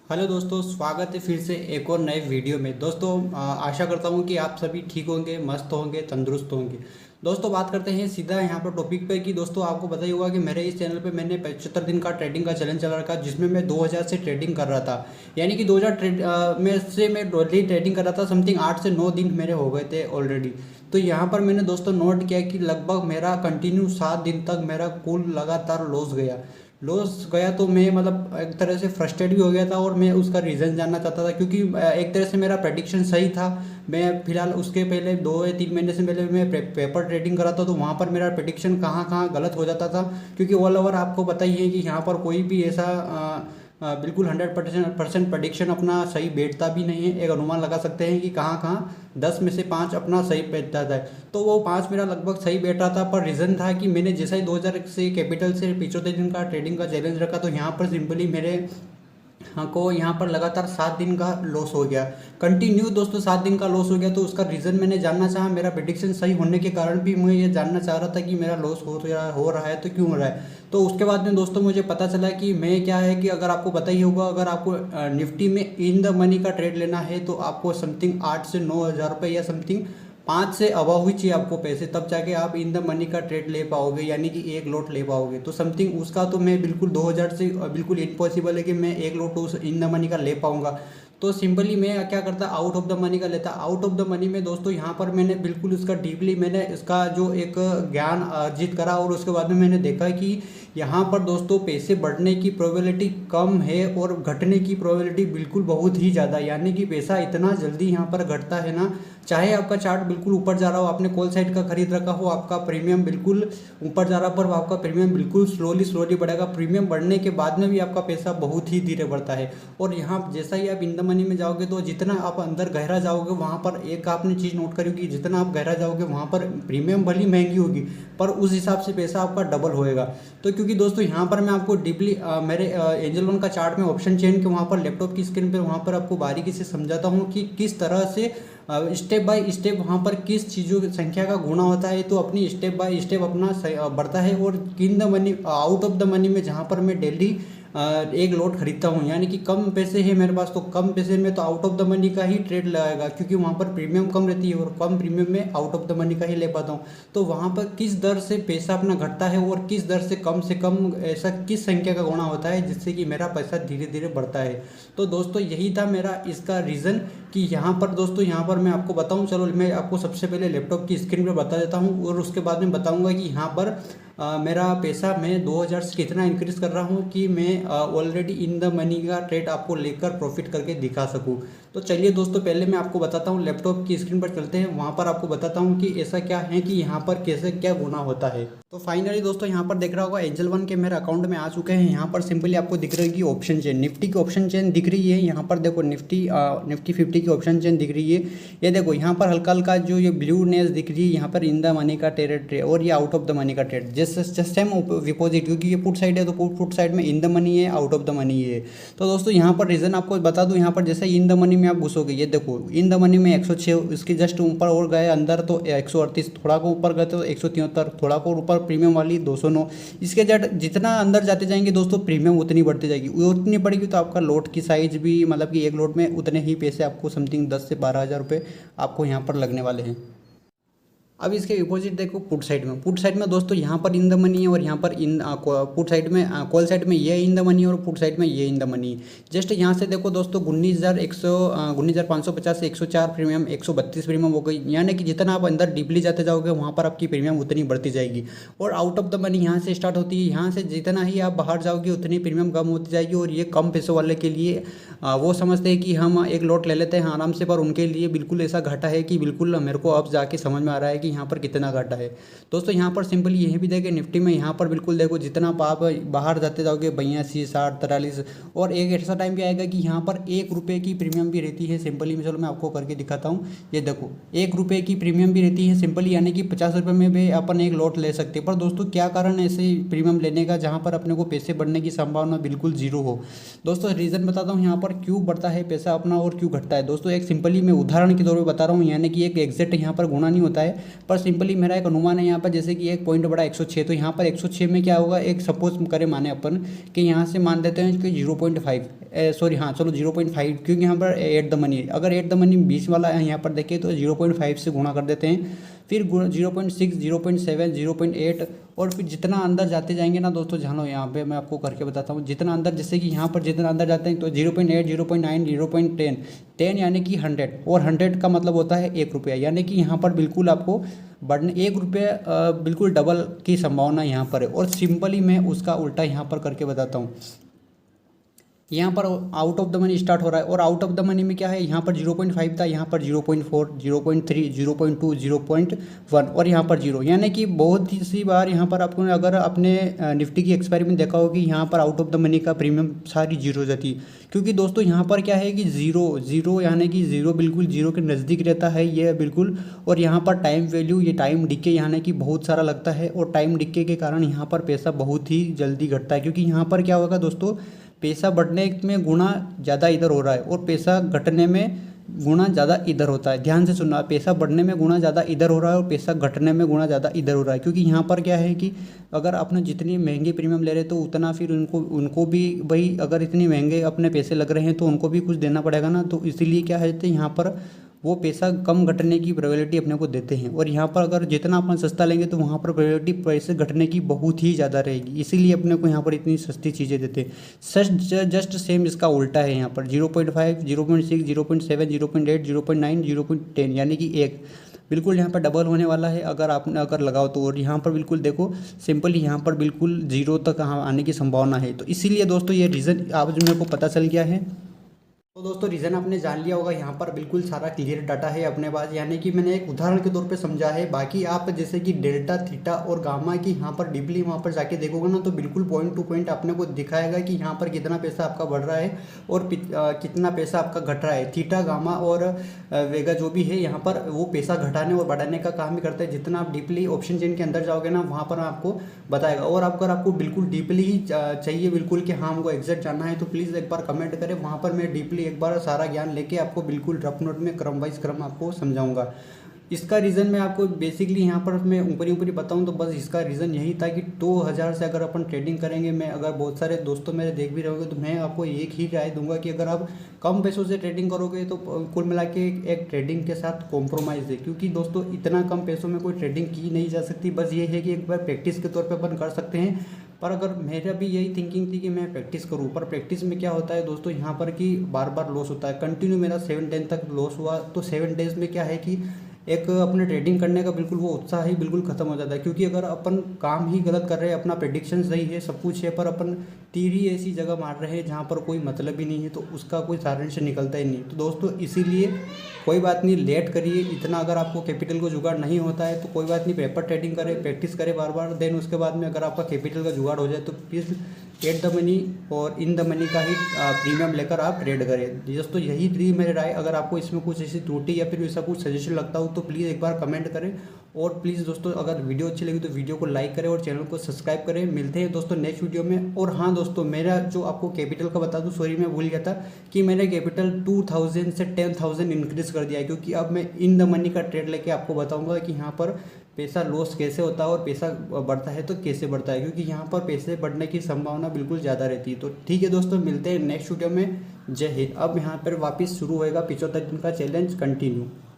Hello दोस्तों, स्वागत है फिर से एक और नए वीडियो में। दोस्तों आशा करता हूँ कि आप सभी ठीक होंगे, मस्त होंगे, तंदुरुस्त होंगे। दोस्तों बात करते हैं सीधा यहाँ पर टॉपिक पे कि दोस्तों आपको पता ही होगा कि मेरे इस चैनल पे मैंने 75 दिन का ट्रेडिंग का चैलेंज चला रखा, जिसमें मैं 2000 से ट्रेडिंग कर रहा था। यानी कि 2000 में से मैं डेली ट्रेडिंग कर रहा था। समथिंग 8 से 9 दिन मेरे हो गए थे ऑलरेडी। तो यहाँ पर मैंने दोस्तों नोट किया कि लगभग मेरा कंटिन्यू 7 दिन तक मेरा कुल लगातार लॉस गया। तो मैं मतलब एक तरह से फ्रस्ट्रेट भी हो गया था और मैं उसका रीज़न जानना चाहता था, क्योंकि एक तरह से मेरा प्रेडिक्शन सही था। मैं फिलहाल उसके पहले 2 या 3 महीने से पहले मैं पेपर ट्रेडिंग करा था, तो वहाँ पर मेरा प्रेडिक्शन कहाँ कहाँ गलत हो जाता था। क्योंकि ऑल ओवर आपको पता ही है कि यहाँ पर कोई भी ऐसा बिल्कुल 100% प्रडिक्शन अपना सही बैठता भी नहीं है। एक अनुमान लगा सकते हैं कि कहाँ कहाँ 10 में से 5 अपना सही बैठता है। तो वो 5 मेरा लगभग सही बैठ रहा था, पर रीज़न था कि मैंने जैसा ही 2000 से कैपिटल से 75 दिन का ट्रेडिंग का चैलेंज रखा, तो यहाँ पर सिंपली मेरे हाँ को यहाँ पर लगातार 7 दिन का लॉस हो गया। कंटिन्यू दोस्तों 7 दिन का लॉस हो गया। तो उसका रीज़न मैंने जानना चाहा। मेरा प्रेडिक्शन सही होने के कारण भी मैं ये जानना चाह रहा था कि मेरा लॉस हो रहा है तो क्यों हो रहा है। तो उसके बाद में दोस्तों मुझे पता चला कि मैं क्या है कि अगर आपको पता ही होगा, अगर आपको निफ्टी में इन द मनी का ट्रेड लेना है तो आपको समथिंग 8 से 9 हज़ार रुपये या समथिंग 5 से अबव ही चाहिए आपको पैसे, तब जाके आप इन द मनी का ट्रेड ले पाओगे, यानी कि एक लॉट ले पाओगे। तो समथिंग उसका तो मैं बिल्कुल 2000 से बिल्कुल इम्पॉसिबल है कि मैं एक लॉट उस इन द मनी का ले पाऊंगा। तो सिंपली मैं क्या करता, आउट ऑफ द मनी का लेता। आउट ऑफ द मनी में दोस्तों यहाँ पर मैंने बिल्कुल इसका डीपली मैंने इसका जो एक ज्ञान अर्जित करा, और उसके बाद में मैंने देखा कि यहाँ पर दोस्तों पैसे बढ़ने की प्रोबेबिलिटी कम है और घटने की प्रोबेबिलिटी बिल्कुल बहुत ही ज़्यादा। यानी कि पैसा इतना जल्दी यहाँ पर घटता है ना, चाहे आपका चार्ट बिल्कुल ऊपर जा रहा हो, आपने कॉल साइड का खरीद रखा हो, आपका प्रीमियम बिल्कुल ऊपर जा रहा, पर आपका प्रीमियम बिल्कुल स्लोली स्लोली बढ़ेगा। प्रीमियम बढ़ने के बाद में भी आपका पैसा बहुत ही धीरे बढ़ता है। और यहाँ जैसा ही आप इन द मनी में जाओगे, तो जितना आप अंदर गहरा जाओगे, वहाँ पर एक आपने चीज़ नोट करी होगी, जितना आप गहरा जाओगे वहाँ पर प्रीमियम भली महंगी होगी, पर उस हिसाब से पैसा आपका डबल होएगा। तो क्योंकि दोस्तों यहाँ पर मैं आपको डीपली मेरे एंजल वन का चार्ट में ऑप्शन चेन के वहाँ पर लैपटॉप की स्क्रीन पर वहाँ पर आपको बारीकी से समझाता हूँ कि किस तरह से स्टेप बाय स्टेप वहाँ पर किस चीज़ों की संख्या का गुणा होता है, तो अपनी स्टेप बाय स्टेप अपना बढ़ता है। और in the money out of the money में जहाँ पर मैं डेली एक लॉट खरीदता हूँ, यानी कि कम पैसे है मेरे पास, तो कम पैसे में तो आउट ऑफ द मनी का ही ट्रेड लगाएगा, क्योंकि वहाँ पर प्रीमियम कम रहती है और कम प्रीमियम में आउट ऑफ द मनी का ही ले पाता हूँ। तो वहाँ पर किस दर से पैसा अपना घटता है और किस दर से कम ऐसा किस संख्या का गुणा होता है, जिससे कि मेरा पैसा धीरे धीरे बढ़ता है। तो दोस्तों यही था मेरा इसका रीज़न कि यहाँ पर दोस्तों यहाँ पर मैं आपको बताऊँ। चलो मैं आपको सबसे पहले लैपटॉप की स्क्रीन पर बता देता हूँ, और उसके बाद में बताऊँगा कि यहाँ पर मेरा पैसा मैं 2000 से कितना इंक्रीज़ कर रहा हूँ कि मैं ऑलरेडी इन द मनी का ट्रेड आपको लेकर प्रॉफिट करके दिखा सकूँ। तो चलिए दोस्तों पहले मैं आपको बताता हूँ, लैपटॉप की स्क्रीन पर चलते हैं, वहाँ पर आपको बताता हूँ कि ऐसा क्या है कि यहाँ पर कैसे क्या गुना होता है। तो फाइनली दोस्तों यहाँ पर देख रहा होगा एंजल वन के मेरे अकाउंट में आ चुके हैं। यहाँ पर सिंपली आपको दिख रही है कि ऑप्शन चेन, निफ्टी की ऑप्शन चेन दिख रही है। यहाँ पर देखो निफ्टी 50 की ऑप्शन चेन दिख रही है। ये देखो यहाँ पर हल्का हल्का जो ये ब्लू नेस दिख रही है, यहाँ पर इन द मनी का ट्रेड और ये आउट ऑफ द मनी का ट्रेड, जस्ट सेम विपोजिट, क्योंकि ये पुट साइड है तो पुट साइड में इन द मनी है, आउट ऑफ द मनी है। तो दोस्तों यहाँ पर रीज़न आपको बता दूँ, यहाँ पर जैसे इन द मनी में आप घुसोगे, ये देखो इन द मनी में 106, इसके जस्ट ऊपर और गए अंदर तो 138, थोड़ा को ऊपर गए तो 173, थोड़ा को ऊपर प्रीमियम वाली 209। इसके जट जितना अंदर जाते जाएंगे दोस्तों प्रीमियम उतनी बढ़ती जाएगी, उतनी बढ़ेगी तो आपका लोट की साइज भी मतलब कि एक लोट में उतने ही पैसे आपको समथिंग 10 से 12 हज़ार रुपये आपको यहाँ पर लगने वाले हैं। अब इसके अपोजिट देखो पुट साइड में दोस्तों यहाँ पर इन द मनी है, और यहाँ पर पुट साइड में कॉल साइड में ये इन द मनी है, और पुट साइड में ये इन द मनी है। जस्ट यहाँ से देखो दोस्तों 19,550 से 104 प्रीमियम, 132 प्रीमियम हो गई। यानी कि जितना आप अंदर डीपली जाते जाओगे वहाँ पर आपकी प्रीमियम उतनी बढ़ती जाएगी। और आउट ऑफ द मनी यहाँ से स्टार्ट होती है, यहाँ से जितना ही आप बाहर जाओगे उतनी प्रीमियम कम होती जाएगी। और ये कम पैसों वाले के लिए वो समझते हैं कि हम एक लॉट ले लेते हैं आराम से, पर उनके लिए बिल्कुल ऐसा घाटा है कि बिल्कुल मेरे को अब जाके समझ में आ रहा है कि यहाँ पर कितना घाटा है। दोस्तों यहाँ पर सिंपली यही भी देखें निफ्टी में, यहाँ पर बिल्कुल देखो जितना आप बाहर जाते जाओगे 82, 60, 43, और एक ऐसा टाइम भी आएगा कि यहाँ पर 1 रुपये की प्रीमियम भी रहती है सिंपली। चलो मैं आपको करके दिखाता हूँ। ये देखो 1 रुपये की प्रीमियम भी रहती है सिंपली, यानी कि 50 रुपये में भी अपन एक लॉट ले सकते हैं। पर दोस्तों क्या कारण है ऐसे प्रीमियम लेने का जहाँ पर अपने को पैसे बढ़ने की संभावना बिल्कुल जीरो हो। दोस्तों रीज़न बताता हूँ यहाँ पर क्यों बढ़ता है पैसा अपना और क्यों घटता है। दोस्तों एक सिंपली मैं उदाहरण के तौर पर बता रहा हूँ, यानी कि एक एग्जैक्ट यहाँ पर गुणा नहीं होता है, पर सिंपली मेरा एक अनुमान है यहाँ पर, जैसे कि एक पॉइंट बढ़ा 106, तो यहाँ पर 106 में क्या होगा, एक सपोज करें माने अपन कि यहाँ से मान देते हैं कि 0.5, सॉरी हाँ चलो 0.5, क्योंकि यहाँ पर एट द मनी, अगर एट द मनी 20 वाला है यहाँ पर देखें तो 0.5 से गुणा कर देते हैं, फिर 0.6, 0.7, 0.8, और फिर जितना अंदर जाते जाएंगे ना दोस्तों, जानो यहाँ पे मैं आपको करके बताता हूँ, जितना अंदर, जैसे कि यहाँ पर जितना अंदर जाते हैं तो 0.8, 0.9, 0.10, 10 यानी कि 100, और 100 का मतलब होता है 1 रुपया, यानी कि यहाँ पर बिल्कुल आपको बढ़ने 1 रुपये बिल्कुल डबल की संभावना यहाँ पर है। और सिंपली मैं उसका उल्टा यहाँ पर करके बताता हूँ। यहाँ पर out of the money start हो रहा है, और आउट ऑफ द मनी में क्या है, यहाँ पर 0.5 था, यहाँ पर 0.4, 0.3, 0.2, 0.1 और यहाँ पर 0, यानी कि बहुत ही सी बार यहाँ पर आपको अगर अपने निफ्टी की एक्सपायरी में देखा होगी, यहाँ पर आउट ऑफ द मनी का प्रीमियम सारी जीरो जाती है, क्योंकि दोस्तों यहाँ पर क्या है कि जीरो यानी कि जीरो बिल्कुल जीरो के नज़दीक रहता है ये बिल्कुल। और यहाँ पर टाइम वैल्यू, ये टाइम डिके यानी कि बहुत सारा लगता है, और टाइम डिके के कारण यहाँ पर पैसा बहुत ही जल्दी घटता है, क्योंकि यहाँ पर क्या होगा दोस्तों, पैसा बढ़ने में गुना ज़्यादा इधर हो रहा है और पैसा घटने में गुना ज़्यादा इधर होता है। ध्यान से सुनना, पैसा बढ़ने में गुना ज़्यादा इधर हो रहा है और पैसा घटने में गुना ज़्यादा इधर हो रहा है, क्योंकि यहाँ पर क्या है कि अगर आपने जितनी महंगी प्रीमियम ले रहे तो उतना फिर उनको भी भाई, अगर इतनी महंगे अपने पैसे लग रहे हैं तो उनको भी कुछ देना पड़ेगा ना, तो इसीलिए क्या है यहाँ पर वो पैसा कम घटने की प्रोबेबिलिटी अपने को देते हैं। और यहाँ पर अगर जितना अपन सस्ता लेंगे तो वहाँ पर प्रोबेबिलिटी पैसे घटने की बहुत ही ज़्यादा रहेगी, इसीलिए अपने को यहाँ पर इतनी सस्ती चीज़ें देते हैं। जस्ट सेम इसका उल्टा है, यहाँ पर 0.5, 0.6, 0.7, 0.8, 0.9, 0.10, यानी कि 1 बिल्कुल यहाँ पर डबल होने वाला है अगर आपने अगर लगाओ तो। और यहाँ पर बिल्कुल देखो सिंपली यहाँ पर बिल्कुल 0 तक आने की संभावना है। तो इसीलिए दोस्तों ये रीज़न आज मेरे को पता चल गया है। तो दोस्तों रीज़न आपने जान लिया होगा, यहाँ पर बिल्कुल सारा क्लियर डाटा है अपने पास, यानी कि मैंने एक उदाहरण के तौर पे समझा है। बाकी आप जैसे कि डेल्टा, थीटा और गामा की यहाँ पर डीपली वहाँ पर जाके देखोगे ना, तो बिल्कुल पॉइंट टू पॉइंट अपने को दिखाएगा कि यहाँ पर कितना पैसा आपका बढ़ रहा है और कितना पैसा आपका घट रहा है। थीटा, गामा और वेगा जो भी है यहाँ पर वो पैसा घटाने और बढ़ाने का काम भी करता है। जितना आप डीपली ऑप्शन चेन के अंदर जाओगे ना, वहाँ पर आपको बताएगा। और अगर आपको बिल्कुल डीपली ही चाहिए बिल्कुल कि हाँ हमको एग्जैक्ट जानना है, तो प्लीज़ एक बार कमेंट करें, वहाँ पर मैं डीपली एक बार सारा ज्ञान लेके आपको बिल्कुल रफ नोट में क्रम वाइज क्रम आपको समझाऊंगा। इसका रीज़न मैं आपको बेसिकली यहाँ पर मैं ऊपरी ऊपरी बताऊँ तो बस इसका रीज़न यही था कि 2000 से अगर अपन ट्रेडिंग करेंगे, मैं अगर बहुत सारे दोस्तों मेरे देख भी रहोगे तो मैं आपको एक ही राय दूंगा कि अगर आप कम पैसों से ट्रेडिंग करोगे तो कुल मिला के एक ट्रेडिंग के साथ कॉम्प्रोमाइज़ है, क्योंकि दोस्तों इतना कम पैसों में कोई ट्रेडिंग की नहीं जा सकती। बस ये है कि एक बार प्रैक्टिस के तौर पर अपन कर सकते हैं। पर अगर मेरा भी यही थिंकिंग थी कि मैं प्रैक्टिस करूं, पर प्रैक्टिस में क्या होता है दोस्तों, यहाँ पर कि बार बार लॉस होता है। कंटिन्यू मेरा 7 डेज तक लॉस हुआ, तो 7 डेज में क्या है कि एक अपने ट्रेडिंग करने का बिल्कुल वो उत्साह ही बिल्कुल ख़त्म हो जाता है। क्योंकि अगर अपन काम ही गलत कर रहे हैं, अपना प्रेडिक्शन सही है, सब कुछ है, पर अपन तीर ही ऐसी जगह मार रहे हैं जहाँ पर कोई मतलब ही नहीं है, तो उसका कोई सारांश निकलता ही नहीं। तो दोस्तों इसीलिए कोई बात नहीं, लेट करिए इतना। अगर आपको कैपिटल को जुगाड़ नहीं होता है तो कोई बात नहीं, पेपर ट्रेडिंग करें, प्रैक्टिस करें बार बार। देन उसके बाद में अगर आपका कैपिटल का जुगाड़ हो जाए तो प्लीज़ एट द मनी और इन द मनी का ही प्रीमियम लेकर आप ट्रेड करें। दोस्तों यही थी मेरी राय। अगर आपको इसमें कुछ ऐसी त्रुटि या फिर ऐसा कुछ सजेशन लगता हो तो प्लीज़ एक बार कमेंट करें। और प्लीज़ दोस्तों अगर वीडियो अच्छी लगी तो वीडियो को लाइक करें और चैनल को सब्सक्राइब करें। मिलते हैं दोस्तों नेक्स्ट वीडियो में। और हाँ दोस्तों, मेरा जो आपको कैपिटल का बता दूं, सॉरी मैं भूल गया था कि मैंने कैपिटल 2000 से 10,000 इंक्रीज़ कर दिया है, क्योंकि अब मैं इन द मनी का ट्रेड लेके आपको बताऊंगा कि यहाँ पर पैसा लॉस कैसे होता है और पैसा बढ़ता है तो कैसे बढ़ता है, क्योंकि यहाँ पर पैसे बढ़ने की संभावना बिल्कुल ज़्यादा रहती है। तो ठीक है दोस्तों, मिलते हैं नेक्स्ट वीडियो में। जय हिंद। अब यहाँ पर वापस शुरू होएगा 75 दिन का चैलेंज कंटिन्यू।